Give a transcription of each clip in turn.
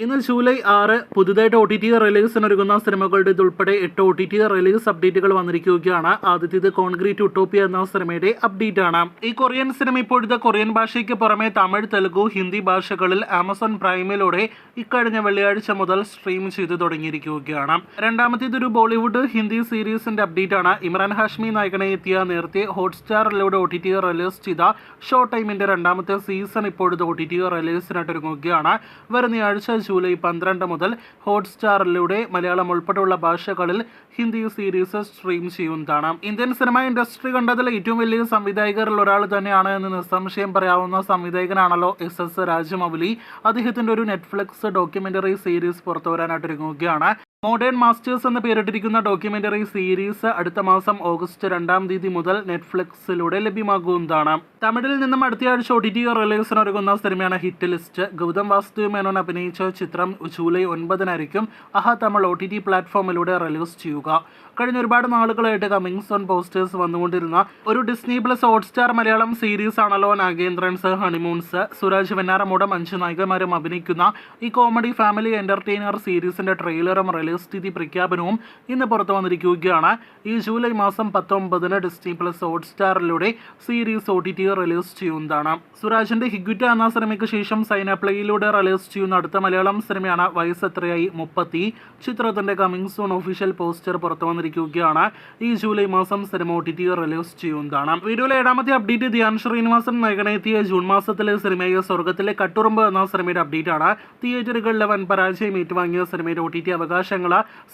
ഇന്ന് ജൂലൈ 6 പുതുതായിട്ട് OTT റിലീസിനൊരുങ്ങുന്ന സിനിമകളുടെ ഇതുൾപ്പെടെ 8 OTT റിലീസ് അപ്ഡേറ്റുകൾ വന്നിരിക്കുകയാണ്. ആദ്യത്തേത് കോൺക്രീറ്റ് ഉട്ടോപ്പിയ എന്ന സിനിമയുടെ അപ്ഡേറ്റ് ആണ്. ഈ കൊറിയൻ സിനിമ ഇപ്പോഴത്തെ കൊറിയൻ ഭാഷയ്ക്ക് പുറമെ തമിഴ്, തെലുഗു, ഹിന്ദി ഭാഷകളിൽ ആമസോൺ പ്രൈമിലൂടെ ഇക്കഴിഞ്ഞ വെള്ളിയാഴ്ച മുതൽ സ്ട്രീം ചെയ്തു തുടങ്ങിയിരിക്കുകയാണ്. രണ്ടാമത്തേത് ഒരു ബോളിവുഡ് ഹിന്ദി സീരീസിന്റെ അപ്ഡേറ്റ് ആണ്. ഇമ്രാൻ ഹാഷ്മി നായകനെ എത്തിയ നേരത്തെ ഹോട്ട്സ്റ്റാറിലൂടെ OTT റിലീസ് ചെയ്ത ഷോ ടൈമിന്റെ രണ്ടാമത്തെ സീസൺ ഇപ്പോഴത്തെ OTT റിലീസിനായിട്ട് ഒരുങ്ങുകയാണ്. വരുന്ന ആഴ്ച ജൂലൈ 12 മുതൽ ഹോട്ട്സ്റ്റാറിലൂടെ മലയാളം ഉൾപ്പെടെയുള്ള ഭാഷകളിൽ ഹിന്ദി സീരീസ് സ്ട്രീം ചെയ്യുന്നതാണ്. ഇന്ത്യൻ സിനിമ ഇൻഡസ്ട്രി കണ്ടതിൽ ഏറ്റവും വലിയ സംവിധായകരിൽ ഒരാൾ തന്നെയാണ് എന്ന് നിസ്സംശയം പറയാവുന്ന സംവിധായകനാണല്ലോ SS രാജമൗലി. അദ്ദേഹത്തിന്റെ ഒരു നെറ്റ്ഫ്ലിക്സ് ഡോക്യുമെന്ററി സീരീസ് പുറത്തുവരാനായിട്ട് ഒരുങ്ങുകയാണ്. മോഡേൺ മാസ്റ്റേഴ്സ് എന്ന് പേരിട്ടിരിക്കുന്ന ഡോക്യുമെന്ററി സീരീസ് അടുത്ത മാസം ഓഗസ്റ്റ് 2 തീയതി മുതൽ നെറ്റ്ഫ്ലിക്സിലൂടെ ലഭ്യമാകുന്നതാണ്. തമിഴിൽ നിന്നും അടുത്തയാഴ്ച OTT റിലീസിനൊരുങ്ങുന്ന സിനിമയാണ് ഹിറ്റ് ലിസ്റ്റ്. ഗൗതം വാസുദേവ് മേനോൻ അഭിനയിച്ച ചിത്രം ജൂലൈ 9 ആഹ തമിഴ് OTT പ്ലാറ്റ്ഫോമിലൂടെ റിലീസ് ചെയ്യുക. കഴിഞ്ഞ ഒരുപാട് നാളുകളായിട്ട് കമ്മിങ് സോൺ പോസ്റ്റേഴ്സ് വന്നുകൊണ്ടിരുന്ന ഒരു Disney plus Hotstar Malayalam series ആണല്ലോ നാഗേന്ദ്രൻസ് ഹണിമൂൺസ്. സുരാജ് വെഞ്ഞാറമൂട്, 5 നായികമാരും അഭിനയിക്കുന്ന ഈ കോമഡി ഫാമിലി എന്റർടൈനർ സീരീസിന്റെ ട്രെയിലറും റിലീസ് സ്ഥിതി പ്രഖ്യാപനവും ഇന്ന് പുറത്തു വന്നിരിക്കുകയാണ്. ഈ ജൂലൈ മാസം 19 ഡിസ്നി പ്ലസ് ഹോട്ട്സ്റ്റാറിലൂടെ സീരീസ് OTT റിലീസ് ചെയ്യുന്നതാണ്. സുരാജിന്റെ ഹിഗ്വിറ്റ എന്ന സിനിമയ്ക്ക് ശേഷം സൈനപ്ലേയിലൂടെ റിലീസ് ചെയ്യുന്ന അടുത്ത മലയാളം സിനിമയാണ് വയസ്സ് എത്രയായി 30. ചിത്രത്തിന്റെ കമ്മിങ് സൂൺ ഒഫീഷ്യൽ പോസ്റ്റർ പുറത്തു വന്നിരിക്കുകയാണ്. ഈ ജൂലൈ മാസം സിനിമ OTT റിലീസ് ചെയ്യുന്നതാണ്. വീഡിയോയിലെ 7ാമത്തെ അപ്ഡേറ്റ് ധ്യാൻ ശ്രീനിവാസൻ നായകനെത്തിയ ജൂൺ മാസത്തിലെ സിനിമയായ സ്വർഗത്തിലെ കട്ടുറുമ്പ് എന്ന സിനിമയുടെ അപ്ഡേറ്റ് ആണ്. തിയേറ്ററുകളിലെ വൻ പരാജയം ഏറ്റുവാങ്ങിയ സിനിമയുടെ OTT അവകാശങ്ങൾ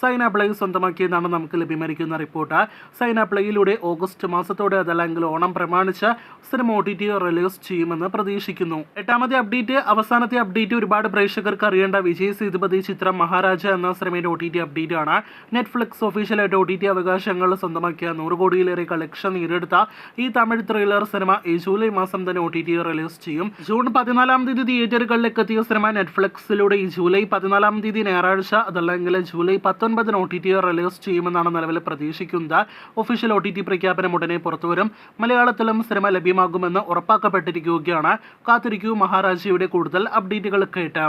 സൈനപ്ലേ സ്വന്തമാക്കിയെന്നാണ് നമുക്ക് ലഭ്യമായിരിക്കുന്ന റിപ്പോർട്ട്. സൈനപ്ലേയിലൂടെ ഓഗസ്റ്റ് മാസത്തോടെ അതല്ലെങ്കിൽ ഓണം പ്രമാണിച്ച് സിനിമ OTT റിലീസ് ചെയ്യുമെന്ന് പ്രതീക്ഷിക്കുന്നു. 8ാമത്തെ അപ്ഡേറ്റ്, അവസാനത്തെ അപ്ഡേറ്റ്, ഒരുപാട് പ്രേക്ഷകർക്ക് അറിയേണ്ട വിജയ് സേതുപതി ചിത്രം മഹാരാജ എന്ന സിനിമയുടെ OTT അപ്ഡേറ്റ് ആണ്. നെറ്റ്ഫ്ലിക്സ് ഒഫീഷ്യലായിട്ട് OTT അവകാശങ്ങൾ സ്വന്തമാക്കിയ 100 കോടിയിലേറെ കളക്ഷൻ നേടിയെടുത്ത ഈ തമിഴ് ത്രില്ലർ സിനിമ ഈ ജൂലൈ മാസം തന്നെ OTT റിലീസ് ചെയ്യും. ജൂൺ 14 തീയതി തിയേറ്ററുകളിലേക്ക് എത്തിയ സിനിമ നെറ്റ്ഫ്ലിക്സിലൂടെ ഈ ജൂലൈ 14 തീയതി ഞായറാഴ്ച അതല്ലെങ്കിൽ ജൂലൈ 19 OTT റിലീസ് ചെയ്യുമെന്നാണ് നിലവിൽ പ്രതീക്ഷിക്കുന്നത്. ഒഫീഷ്യൽ OTT പ്രഖ്യാപനം ഉടനെ പുറത്തുവരും. മലയാളത്തിലും സിനിമ ലഭ്യമാകുമെന്ന് ഉറപ്പാക്കപ്പെട്ടിരിക്കുകയാണ്. കാത്തിരിക്കൂ മഹാരാജയുടെ കൂടുതൽ അപ്ഡേറ്റുകൾ കേട്ട്.